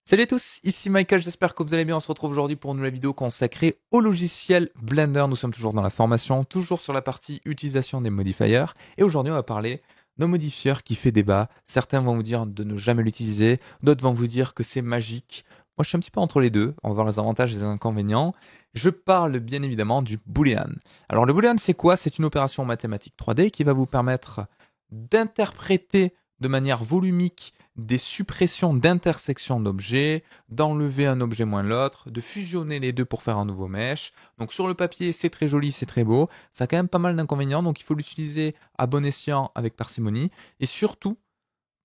Salut à tous, ici Michael, j'espère que vous allez bien. On se retrouve aujourd'hui pour une nouvelle vidéo consacrée au logiciel Blender. Nous sommes toujours dans la formation, toujours sur la partie utilisation des modifiers. Et aujourd'hui, on va parler d'un modifier qui fait débat. Certains vont vous dire de ne jamais l'utiliser, d'autres vont vous dire que c'est magique. Moi, je suis un petit peu entre les deux. On va voir les avantages et les inconvénients. Je parle bien évidemment du Boolean. Alors, le Boolean, c'est quoi? C'est une opération mathématique 3D qui va vous permettre d'interpréter de manière volumique des suppressions d'intersections d'objets, d'enlever un objet moins l'autre, de fusionner les deux pour faire un nouveau mesh. Donc sur le papier, c'est très joli, c'est très beau. Ça a quand même pas mal d'inconvénients, donc il faut l'utiliser à bon escient avec parcimonie et surtout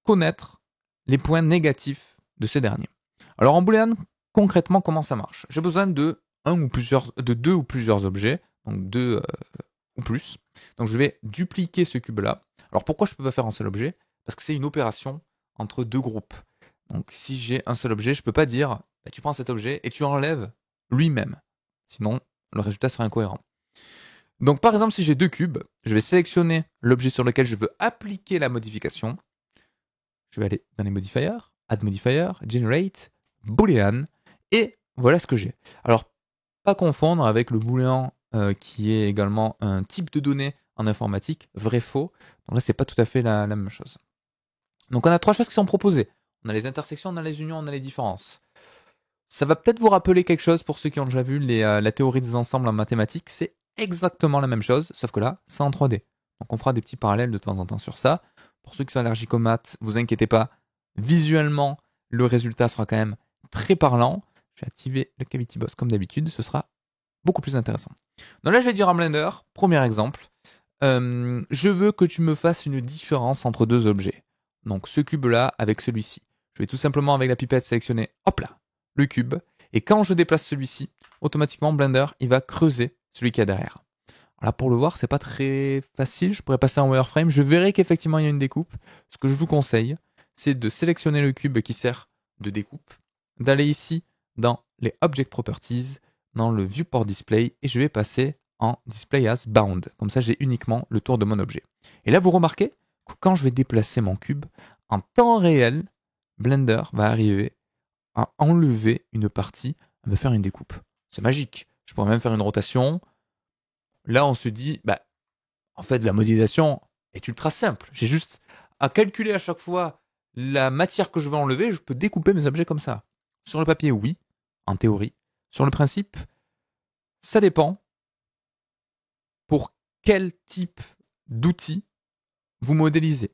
connaître les points négatifs de ces derniers. Alors en Boolean, concrètement, comment ça marche? J'ai besoin de deux ou plusieurs objets, donc deux ou plus. Donc je vais dupliquer ce cube-là. Alors pourquoi je ne peux pas faire un seul objet? Parce que c'est une opération entre deux groupes. Donc si j'ai un seul objet, je ne peux pas dire bah, tu prends cet objet et tu enlèves lui-même. Sinon, le résultat serait incohérent. Donc par exemple, si j'ai deux cubes, je vais sélectionner l'objet sur lequel je veux appliquer la modification. Je vais aller dans les modifiers, Add Modifier, Generate, Boolean, et voilà ce que j'ai. Alors, pas confondre avec le Boolean qui est également un type de données en informatique, vrai-faux. Donc là, c'est pas tout à fait la même chose. Donc on a trois choses qui sont proposées. On a les intersections, on a les unions, on a les différences. Ça va peut-être vous rappeler quelque chose pour ceux qui ont déjà vu la théorie des ensembles en mathématiques. C'est exactement la même chose, sauf que là, c'est en 3D. Donc on fera des petits parallèles de temps en temps sur ça. Pour ceux qui sont allergiques aux maths, vous inquiétez pas. Visuellement, le résultat sera quand même très parlant. Je vais activer le Cavity Boss comme d'habitude. Ce sera beaucoup plus intéressant. Donc là, je vais dire à Blender, premier exemple, je veux que tu me fasses une différence entre deux objets. Donc ce cube-là avec celui-ci. Je vais tout simplement avec la pipette sélectionner, hop là, le cube. Et quand je déplace celui-ci, automatiquement Blender, il va creuser celui qui est derrière. Alors là, pour le voir, c'est pas très facile. Je pourrais passer en wireframe. Je verrai qu'effectivement, il y a une découpe. Ce que je vous conseille, c'est de sélectionner le cube qui sert de découpe, d'aller ici dans les Object Properties, dans le Viewport Display, et je vais passer en Display as Bound. Comme ça, j'ai uniquement le tour de mon objet. Et là, vous remarquez que quand je vais déplacer mon cube, en temps réel, Blender va arriver à enlever une partie, à me faire une découpe. C'est magique. Je pourrais même faire une rotation. Là, on se dit, bah, en fait, la modélisation est ultra simple. J'ai juste à calculer à chaque fois la matière que je veux enlever. Je peux découper mes objets comme ça. Sur le papier, oui, en théorie. Sur le principe, ça dépend pour quel type d'outil vous modélisez.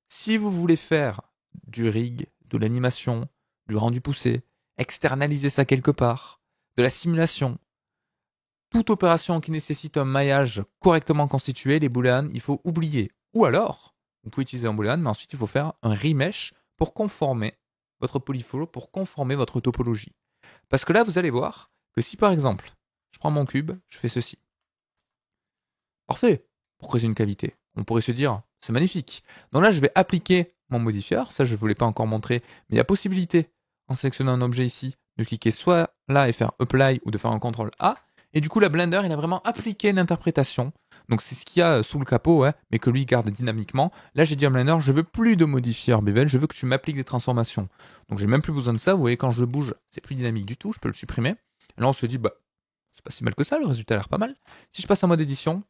Si vous voulez faire du rig, de l'animation, du rendu poussé, externaliser ça quelque part, de la simulation, toute opération qui nécessite un maillage correctement constitué, les booleans, il faut oublier. Ou alors, vous pouvez utiliser un boolean, mais ensuite il faut faire un remesh pour conformer votre polyfollow, pour conformer votre topologie. Parce que là, vous allez voir que si par exemple, je prends mon cube, je fais ceci. Parfait pour creuser une cavité. On pourrait se dire, c'est magnifique. Donc là, je vais appliquer mon modifier. Ça, je ne vous l'ai pas encore montré, mais il y a possibilité, en sélectionnant un objet ici, de cliquer soit là et faire Apply ou de faire un CTRL A. Et du coup, la Blender, il a vraiment appliqué l'interprétation. Donc c'est ce qu'il y a sous le capot, ouais, mais que lui garde dynamiquement. Là, j'ai dit à Blender, je veux plus de modifier Bevel, je veux que tu m'appliques des transformations. Donc j'ai même plus besoin de ça. Vous voyez, quand je bouge, c'est plus dynamique du tout, je peux le supprimer. Et là, on se dit, bah, c'est pas si mal que ça, le résultat a l'air pas mal. Si je passe en mode édition,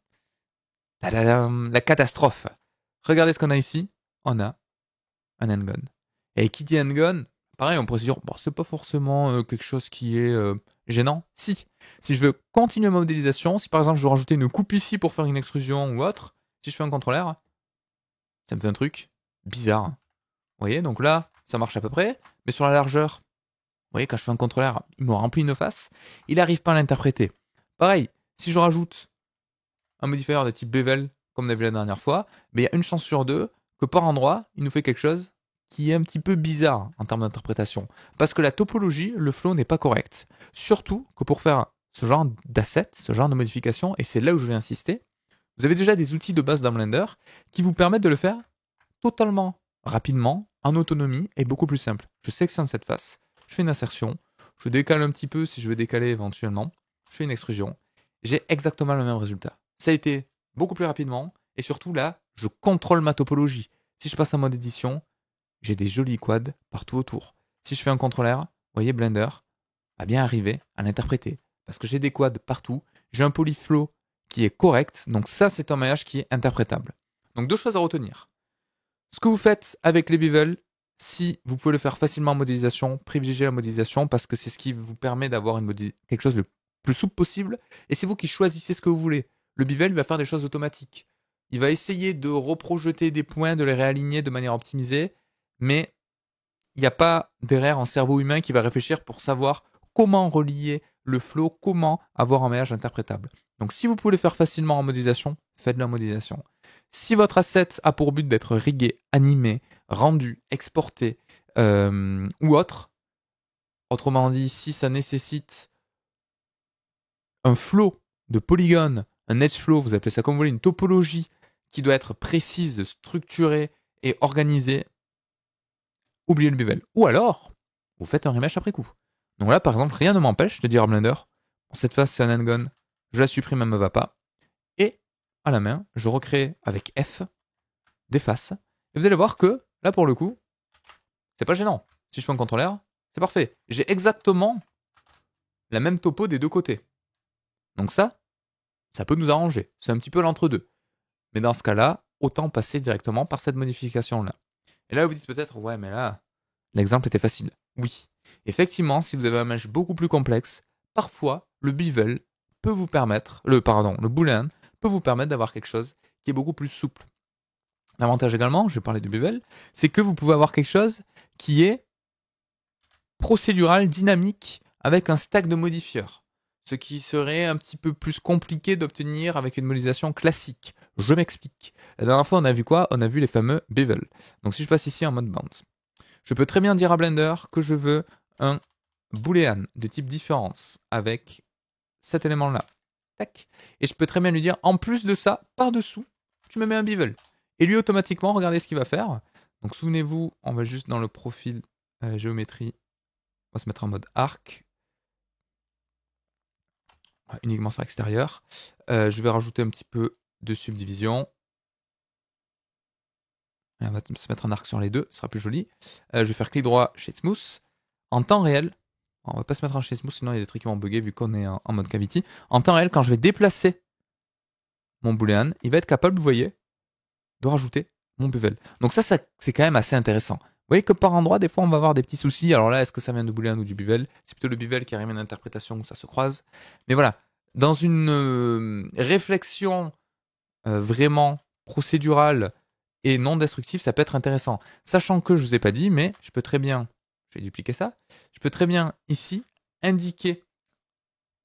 tadadam, la catastrophe. Regardez ce qu'on a ici. On a un handgun. Et qui dit handgun, pareil, on pourrait se dire, bon, c'est pas forcément quelque chose qui est gênant. Si. Si je veux continuer ma modélisation, si par exemple je veux rajouter une coupe ici pour faire une extrusion ou autre, si je fais un contrôleur, ça me fait un truc bizarre. Vous voyez, donc là, ça marche à peu près, mais sur la largeur, vous voyez, quand je fais un contrôleur, il me remplit une face, il n'arrive pas à l'interpréter. Pareil, si je rajoute un modifier de type bevel, comme on a vu la dernière fois, mais il y a une chance sur deux que par endroit, il nous fait quelque chose qui est un petit peu bizarre en termes d'interprétation. Parce que la topologie, le flow n'est pas correct. Surtout que pour faire ce genre d'asset, ce genre de modification, et c'est là où je vais insister, vous avez déjà des outils de base dans Blender qui vous permettent de le faire totalement rapidement, en autonomie et beaucoup plus simple. Je sélectionne cette face, je fais une insertion, je décale un petit peu si je veux décaler éventuellement, je fais une extrusion, j'ai exactement le même résultat. Ça a été beaucoup plus rapidement, et surtout là, je contrôle ma topologie. Si je passe en mode édition, j'ai des jolis quads partout autour. si je fais un contrôleur, vous voyez, Blender va bien arriver à l'interpréter. Parce que j'ai des quads partout, j'ai un polyflow qui est correct, donc ça, c'est un maillage qui est interprétable. Donc deux choses à retenir. Ce que vous faites avec les bevels, si vous pouvez le faire facilement en modélisation, privilégiez la modélisation parce que c'est ce qui vous permet d'avoir quelque chose le plus souple possible. Et c'est vous qui choisissez ce que vous voulez. Le bevel va faire des choses automatiques. Il va essayer de reprojeter des points, de les réaligner de manière optimisée, mais il n'y a pas derrière un cerveau humain qui va réfléchir pour savoir comment relier le flow, comment avoir un maillage interprétable. Donc si vous pouvez le faire facilement en modélisation, faites-le en modélisation. Si votre asset a pour but d'être rigué, animé, rendu, exporté ou autre, autrement dit, si ça nécessite un flow de polygones, un edge flow, vous appelez ça comme vous voulez, une topologie qui doit être précise, structurée et organisée, oubliez le bevel. Ou alors, vous faites un remesh après coup. Donc là, par exemple, rien ne m'empêche de dire à Blender, cette phase c'est un endgone, je la supprime, elle ne me va pas. Et à la main, je recrée avec F des faces. Et vous allez voir que, là pour le coup, c'est pas gênant. Si je fais un contrôleur, c'est parfait. J'ai exactement la même topo des deux côtés. Donc ça peut nous arranger. C'est un petit peu l'entre-deux. Mais dans ce cas-là, autant passer directement par cette modification-là. Et là, vous dites peut-être, ouais, mais là, l'exemple était facile. Oui. Effectivement, si vous avez un mesh beaucoup plus complexe, parfois, le bevel peut vous permettre, le boolean peut vous permettre d'avoir quelque chose qui est beaucoup plus souple. L'avantage également, je vais parler du bevel, c'est que vous pouvez avoir quelque chose qui est procédural, dynamique, avec un stack de modifieurs. Ce qui serait un petit peu plus compliqué d'obtenir avec une modélisation classique. Je m'explique. La dernière fois, on a vu quoi? On a vu les fameux bevel. Donc si je passe ici en mode bounce, je peux très bien dire à Blender que je veux un boolean de type différence avec cet élément-là. Tac. Et je peux très bien lui dire, en plus de ça, par-dessous, tu me mets un bevel. Et lui, automatiquement, regardez ce qu'il va faire. Donc souvenez-vous, on va juste dans le profil géométrie, on va se mettre en mode arc. Uniquement sur l'extérieur. Je vais rajouter un petit peu de subdivision. On va se mettre un arc sur les deux, ce sera plus joli. Je vais faire clic droit chez Smooth. En temps réel, on va pas se mettre en chez Smooth, sinon il y a des trucs qui vont bugger vu qu'on est en mode cavity. En temps réel, quand je vais déplacer mon boolean, il va être capable, vous voyez, de rajouter mon bevel. Donc ça c'est quand même assez intéressant. Vous voyez que par endroit, des fois, on va avoir des petits soucis. Alors là, est-ce que ça vient de boolean ou du bevel? C'est plutôt le bevel qui arrive à une interprétation où ça se croise. Mais voilà, dans une réflexion vraiment procédurale et non destructive, ça peut être intéressant. Sachant que je ne vous ai pas dit, mais je peux très bien, je vais dupliquer ça, je peux très bien ici indiquer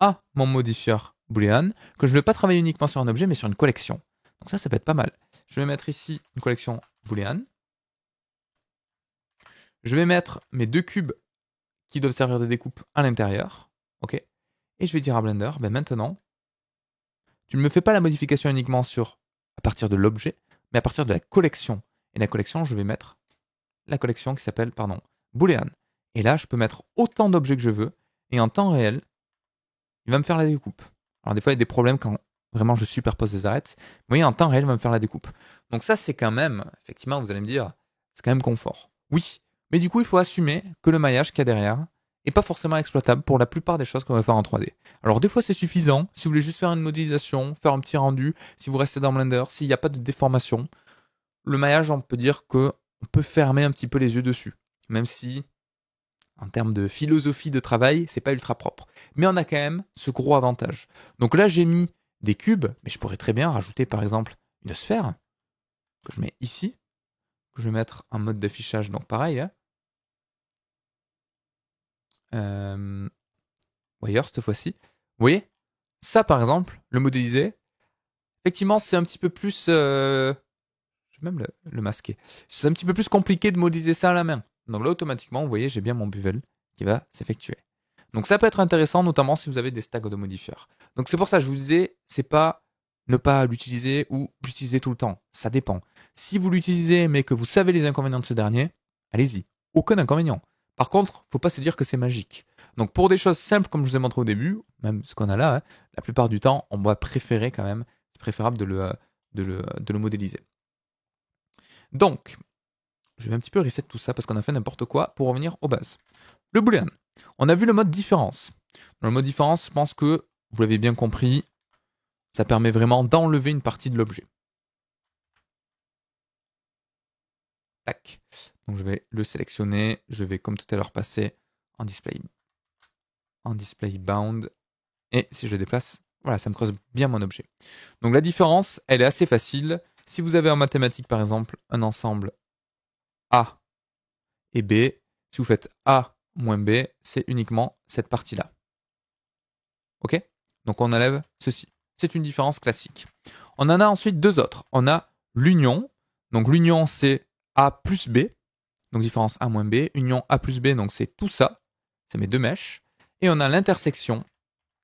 à mon modifieur boolean que je ne vais pas travailler uniquement sur un objet, mais sur une collection. Donc ça peut être pas mal. Je vais mettre ici une collection boolean. Je vais mettre mes deux cubes qui doivent servir de découpe à l'intérieur. OK. Et je vais dire à Blender, ben maintenant, tu ne me fais pas la modification uniquement à partir de l'objet, mais à partir de la collection. Et la collection, je vais mettre la collection qui s'appelle, boolean. Et là, je peux mettre autant d'objets que je veux, et en temps réel, il va me faire la découpe. Alors des fois, il y a des problèmes quand vraiment je superpose des arêtes. Vous voyez, en temps réel, il va me faire la découpe. Donc ça, c'est quand même, effectivement, vous allez me dire, c'est quand même confort. Oui, mais du coup, il faut assumer que le maillage qu'il y a derrière est pas forcément exploitable pour la plupart des choses qu'on va faire en 3D. Alors des fois, c'est suffisant. Si vous voulez juste faire une modélisation, faire un petit rendu, si vous restez dans Blender, s'il n'y a pas de déformation, le maillage, on peut dire qu'on peut fermer un petit peu les yeux dessus. Même si, en termes de philosophie de travail, c'est pas ultra propre. Mais on a quand même ce gros avantage. Donc là, j'ai mis des cubes, mais je pourrais très bien rajouter par exemple une sphère que je mets ici, que je vais mettre en mode d'affichage, donc pareil. Hein. Ailleurs cette fois-ci. Vous voyez, ça par exemple, le modéliser, effectivement, c'est un petit peu plus. Je vais même le masquer. C'est un petit peu plus compliqué de modéliser ça à la main. Donc là, automatiquement, vous voyez, j'ai bien mon bevel qui va s'effectuer. Donc ça peut être intéressant, notamment si vous avez des stacks de modifieurs. Donc c'est pour ça que je vous disais, c'est pas ne pas l'utiliser ou l'utiliser tout le temps. Ça dépend. Si vous l'utilisez mais que vous savez les inconvénients de ce dernier, allez-y. Aucun inconvénient. Par contre, faut pas se dire que c'est magique. Donc pour des choses simples comme je vous ai montré au début, même ce qu'on a là, hein, la plupart du temps, on va préférer quand même, c'est préférable de le modéliser. Donc, je vais un petit peu reset tout ça parce qu'on a fait n'importe quoi pour revenir aux bases. Le boolean. On a vu le mode différence. Dans le mode différence, je pense que vous l'avez bien compris, ça permet vraiment d'enlever une partie de l'objet. Tac. Donc je vais le sélectionner. Je vais comme tout à l'heure passer en display bound. Et si je le déplace, voilà, ça me creuse bien mon objet. Donc la différence, elle est assez facile. Si vous avez en mathématiques, par exemple, un ensemble A et B, si vous faites A moins B, c'est uniquement cette partie-là. OK? Donc on enlève ceci. C'est une différence classique. On en a ensuite deux autres. On a l'union. Donc l'union, c'est A plus B. Donc différence A moins B. Union A plus B, donc c'est tout ça. C'est mes deux mèches. Et on a l'intersection.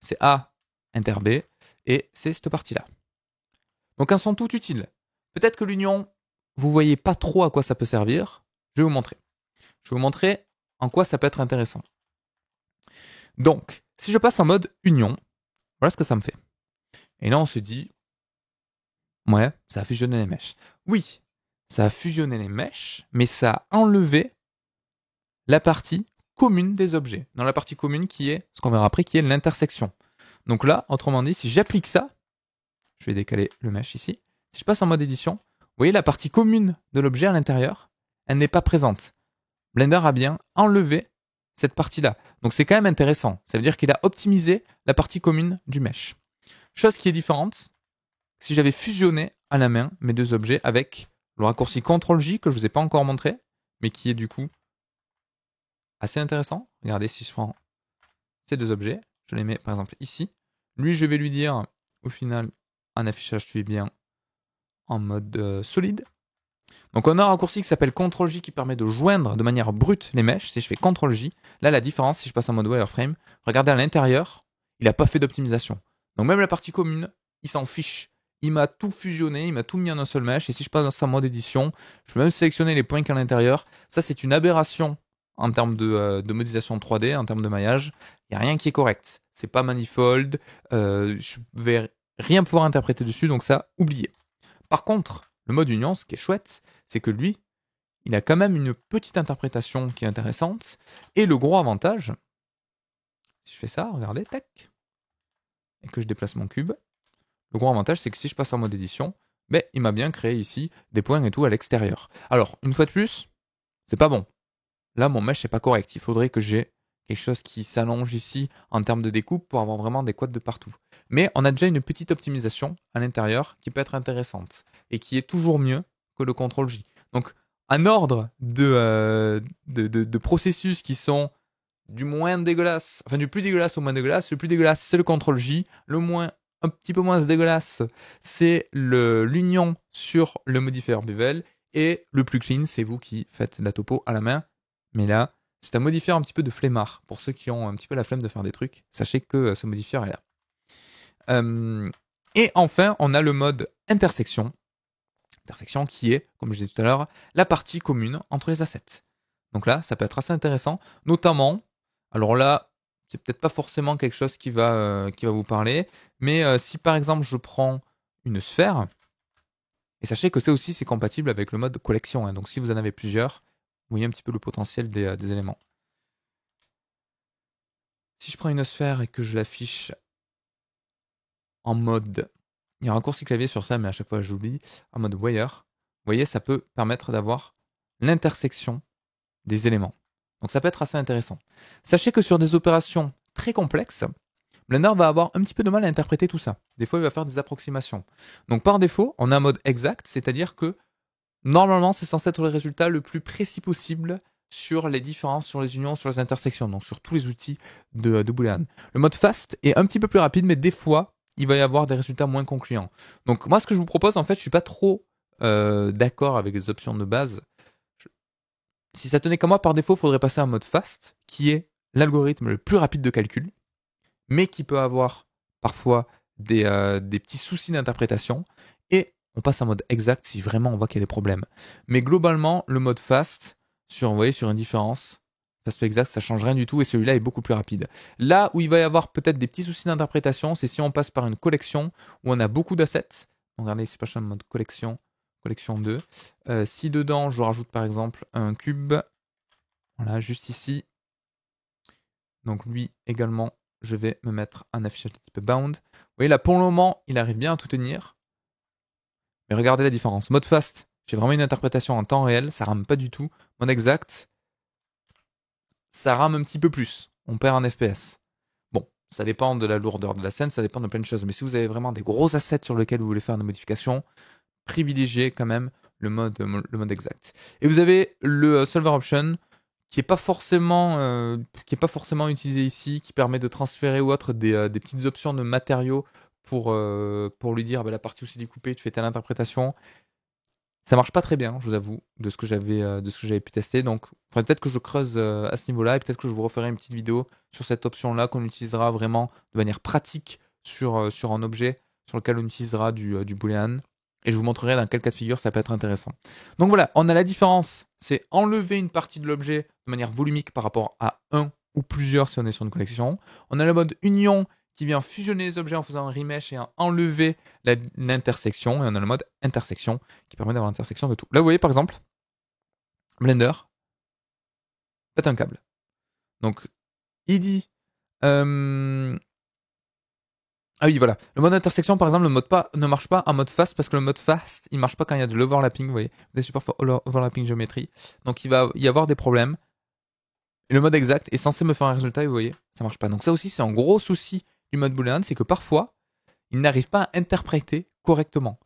C'est A inter B. Et c'est cette partie-là. Donc elles sont toutes utiles. Peut-être que l'union, vous voyez pas trop à quoi ça peut servir. Je vais vous montrer. Je vais vous montrer en quoi ça peut être intéressant. Donc, si je passe en mode union, voilà ce que ça me fait. Et là, on se dit, ouais, ça a fusionné les mèches. Oui, ça a fusionné les mèches, mais ça a enlevé la partie commune des objets. Dans la partie commune qui est, ce qu'on verra après, qui est l'intersection. Donc là, autrement dit, si j'applique ça, je vais décaler le mesh ici. Si je passe en mode édition, vous voyez la partie commune de l'objet à l'intérieur, elle n'est pas présente. Blender a bien enlevé cette partie-là. Donc c'est quand même intéressant. Ça veut dire qu'il a optimisé la partie commune du mesh. Chose qui est différente, si j'avais fusionné à la main mes deux objets avec le raccourci CTRL-J que je ne vous ai pas encore montré, mais qui est du coup assez intéressant. Regardez si je prends ces deux objets, je les mets par exemple ici. Lui, je vais lui dire, au final, un affichage, tu es bien en mode solide. Donc on a un raccourci qui s'appelle CTRL-J qui permet de joindre de manière brute les mèches. Si je fais CTRL-J, là la différence, si je passe en mode wireframe, regardez à l'intérieur, il n'a pas fait d'optimisation. Donc même la partie commune, il s'en fiche. Il m'a tout fusionné, il m'a tout mis en un seul mesh. Et si je passe en mode édition, je peux même sélectionner les points qu'il y a à l'intérieur. Ça, c'est une aberration en termes de modélisation 3D, en termes de maillage. Il n'y a rien qui est correct. C'est pas manifold. Je vais rien pouvoir interpréter dessus, donc ça, oubliez. Par contre, le mode union, ce qui est chouette, c'est que lui, il a quand même une petite interprétation qui est intéressante. Et le gros avantage, si je fais ça, regardez, tac, et que je déplace mon cube, le gros avantage, c'est que si je passe en mode édition, ben, il m'a bien créé ici des points et tout à l'extérieur. Alors, une fois de plus, c'est pas bon. Là, mon mesh, c'est pas correct. Il faudrait que j'ai quelque chose qui s'allonge ici en termes de découpe pour avoir vraiment des quads de partout. Mais on a déjà une petite optimisation à l'intérieur qui peut être intéressante et qui est toujours mieux que le CTRL-J. Donc, un ordre de processus qui sont du moins dégueulasse, enfin du plus dégueulasse au moins dégueulasse. Le plus dégueulasse, c'est le CTRL-J. Le moins, un petit peu moins dégueulasse, c'est l'union sur le modifier bevel. Et le plus clean, c'est vous qui faites la topo à la main. Mais là, c'est un modifier un petit peu de flemmard. Pour ceux qui ont un petit peu la flemme de faire des trucs, sachez que ce modifier est là. Et enfin, on a le mode intersection. Intersection qui est, comme je disais tout à l'heure, la partie commune entre les assets. Donc là, ça peut être assez intéressant, notamment, alors là, c'est peut-être pas forcément quelque chose qui va vous parler, mais si par exemple je prends une sphère, et sachez que c'est compatible avec le mode collection, hein, donc si vous en avez plusieurs, vous voyez un petit peu le potentiel des éléments. Si je prends une sphère et que je l'affiche en mode, il y a un raccourci clavier sur ça, mais à chaque fois j'oublie, en mode wire, vous voyez, ça peut permettre d'avoir l'intersection des éléments. Donc ça peut être assez intéressant. Sachez que sur des opérations très complexes, Blender va avoir un petit peu de mal à interpréter tout ça. Des fois, il va faire des approximations. Donc par défaut, on a un mode exact, c'est-à-dire que normalement, c'est censé être le résultat le plus précis possible sur les différences, sur les unions, sur les intersections, donc sur tous les outils de Boolean. Le mode fast est un petit peu plus rapide, mais des fois, il va y avoir des résultats moins concluants. Donc moi, ce que je vous propose, en fait, je suis pas trop d'accord avec les options de base. Si ça tenait qu'à moi, par défaut, il faudrait passer en mode fast, qui est l'algorithme le plus rapide de calcul, mais qui peut avoir parfois des petits soucis d'interprétation, et on passe en mode exact si vraiment on voit qu'il y a des problèmes. Mais globalement, le mode fast, vous voyez, sur une différence, fast to exact, ça change rien du tout, et celui-là est beaucoup plus rapide. Là où il va y avoir peut-être des petits soucis d'interprétation, c'est si on passe par une collection où on a beaucoup d'assets. Donc regardez, si je passe en mode collection, collection 2. Si dedans, je rajoute par exemple un cube, voilà, juste ici. Donc lui également, je vais me mettre un affichage de type bound. Vous voyez là, pour le moment, il arrive bien à tout tenir. Mais regardez la différence. Mode fast, j'ai vraiment une interprétation en temps réel, ça rame pas du tout. Mode exact, ça rame un petit peu plus. On perd un FPS. Bon, ça dépend de la lourdeur de la scène, ça dépend de plein de choses. Mais si vous avez vraiment des gros assets sur lesquels vous voulez faire des modifications, privilégiez quand même le mode exact. Et vous avez le solver option qui est pas forcément utilisé ici, qui permet de transférer ou autre des petites options de matériaux pour lui dire la partie où c'est découpé, tu fais telle interprétation. Ça marche pas très bien, je vous avoue, de ce que j'avais pu tester. Donc, peut-être que je creuse à ce niveau-là et peut-être que je vous referai une petite vidéo sur cette option-là qu'on utilisera vraiment de manière pratique sur un objet sur lequel on utilisera du boolean. Et je vous montrerai dans quel cas de figure ça peut être intéressant. Donc voilà, on a la différence, c'est enlever une partie de l'objet de manière volumique par rapport à un ou plusieurs si on est sur une collection. On a le mode union qui vient fusionner les objets en faisant un remesh et enlever l'intersection. Et on a le mode intersection qui permet d'avoir l'intersection de tout. Là, vous voyez par exemple, Blender pète un câble. Donc, il dit... Ah oui, voilà. Le mode intersection, par exemple, ne marche pas en mode fast parce que le mode fast, il marche pas quand il y a de l'overlapping, vous voyez, des supports for overlapping géométrie. Donc, il va y avoir des problèmes. Et le mode exact est censé me faire un résultat et vous voyez, ça marche pas. Donc, ça aussi, c'est un gros souci du mode boolean, c'est que parfois, il n'arrive pas à interpréter correctement.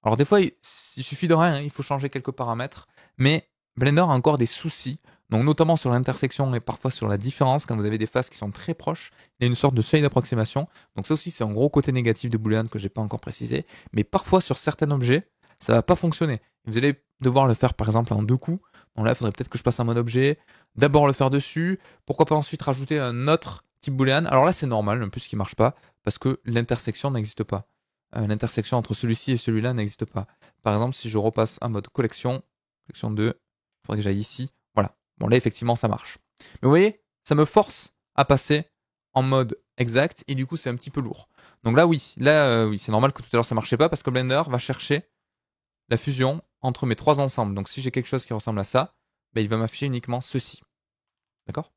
Alors, des fois, il suffit de rien, hein, il faut changer quelques paramètres, mais Blender a encore des soucis. Donc notamment sur l'intersection et parfois sur la différence, quand vous avez des faces qui sont très proches, il y a une sorte de seuil d'approximation. Donc ça aussi c'est un gros côté négatif de Boolean que j'ai pas encore précisé. Mais parfois sur certains objets, ça va pas fonctionner. Vous allez devoir le faire par exemple en 2 coups. Donc là il faudrait peut-être que je passe en mode objet, d'abord le faire dessus, pourquoi pas ensuite rajouter un autre type Boolean. Alors là c'est normal, en plus ce qui marche pas, parce que l'intersection n'existe pas. L'intersection entre celui-ci et celui-là n'existe pas. Par exemple si je repasse en mode collection 2, il faudrait que j'aille ici. Voilà. Bon, là, effectivement, ça marche. Mais vous voyez, ça me force à passer en mode exact et du coup, c'est un petit peu lourd. Donc là, oui, oui, c'est normal que tout à l'heure, ça marchait pas parce que Blender va chercher la fusion entre mes 3 ensembles. Donc si j'ai quelque chose qui ressemble à ça, il va m'afficher uniquement ceci. D'accord?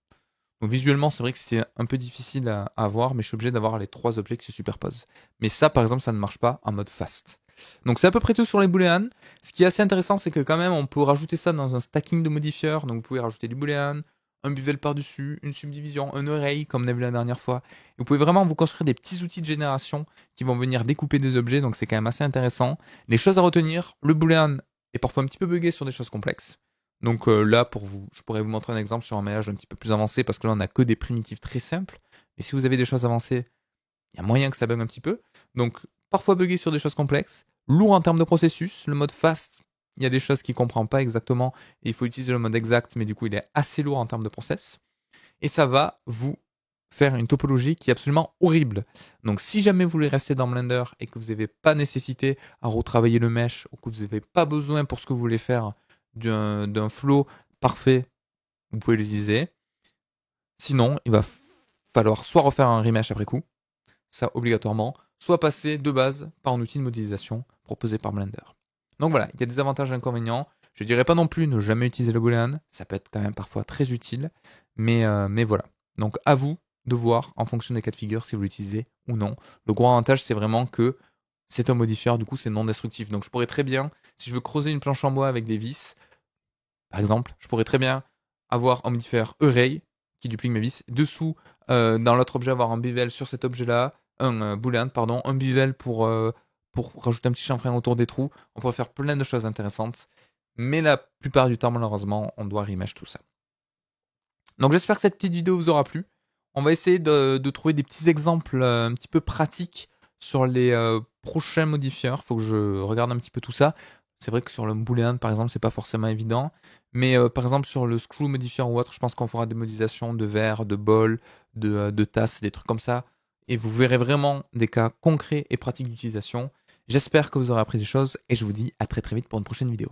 Donc visuellement, c'est vrai que c'est un peu difficile à voir, mais je suis obligé d'avoir les 3 objets qui se superposent. Mais ça, par exemple, ça ne marche pas en mode fast. Donc c'est à peu près tout sur les booleans. Ce qui est assez intéressant, c'est que quand même, on peut rajouter ça dans un stacking de modifiers. Donc vous pouvez rajouter du boolean, un bevel par-dessus, une subdivision, un array, comme on a vu la dernière fois. Et vous pouvez vraiment vous construire des petits outils de génération qui vont venir découper des objets, donc c'est quand même assez intéressant. Les choses à retenir, le boolean est parfois un petit peu buggé sur des choses complexes. Donc là, je pourrais vous montrer un exemple sur un maillage un petit peu plus avancé, parce que là, on n'a que des primitives très simples. Mais si vous avez des choses avancées, il y a moyen que ça bug un petit peu. Donc, parfois buggé sur des choses complexes, lourd en termes de processus. Le mode fast, il y a des choses qu'il ne comprend pas exactement, et il faut utiliser le mode exact, mais du coup, il est assez lourd en termes de process. Et ça va vous faire une topologie qui est absolument horrible. Donc, si jamais vous voulez rester dans Blender et que vous n'avez pas nécessité à retravailler le mesh, ou que vous n'avez pas besoin pour ce que vous voulez faire d'un flow parfait, vous pouvez l'utiliser. Sinon, il va falloir soit refaire un remesh après coup, ça obligatoirement, soit passer de base par un outil de modélisation proposé par Blender. Donc voilà, il y a des avantages et inconvénients. Je dirais pas non plus ne jamais utiliser le boolean, ça peut être quand même parfois très utile, mais voilà. Donc à vous de voir en fonction des cas de figure si vous l'utilisez ou non. Le gros avantage c'est vraiment que c'est un modifier, du coup c'est non destructif. Donc je pourrais très bien, si je veux creuser une planche en bois avec des vis, par exemple, je pourrais très bien avoir un modifier array qui duplique mes vis. Dessous, dans l'autre objet, avoir un bevel sur cet objet-là, un boolean, pardon, un bevel pour rajouter un petit chanfrein autour des trous. On pourrait faire plein de choses intéressantes. Mais la plupart du temps, malheureusement, on doit remesh tout ça. Donc j'espère que cette petite vidéo vous aura plu. On va essayer de trouver des petits exemples un petit peu pratiques sur les prochains modifiers. Il faut que je regarde un petit peu tout ça. C'est vrai que sur le boolean, par exemple, c'est pas forcément évident. Mais par exemple, sur le screw modifier ou autre, je pense qu'on fera des modélisations de verre, de bol, de tasses, des trucs comme ça. Et vous verrez vraiment des cas concrets et pratiques d'utilisation. J'espère que vous aurez appris des choses et je vous dis à très très vite pour une prochaine vidéo.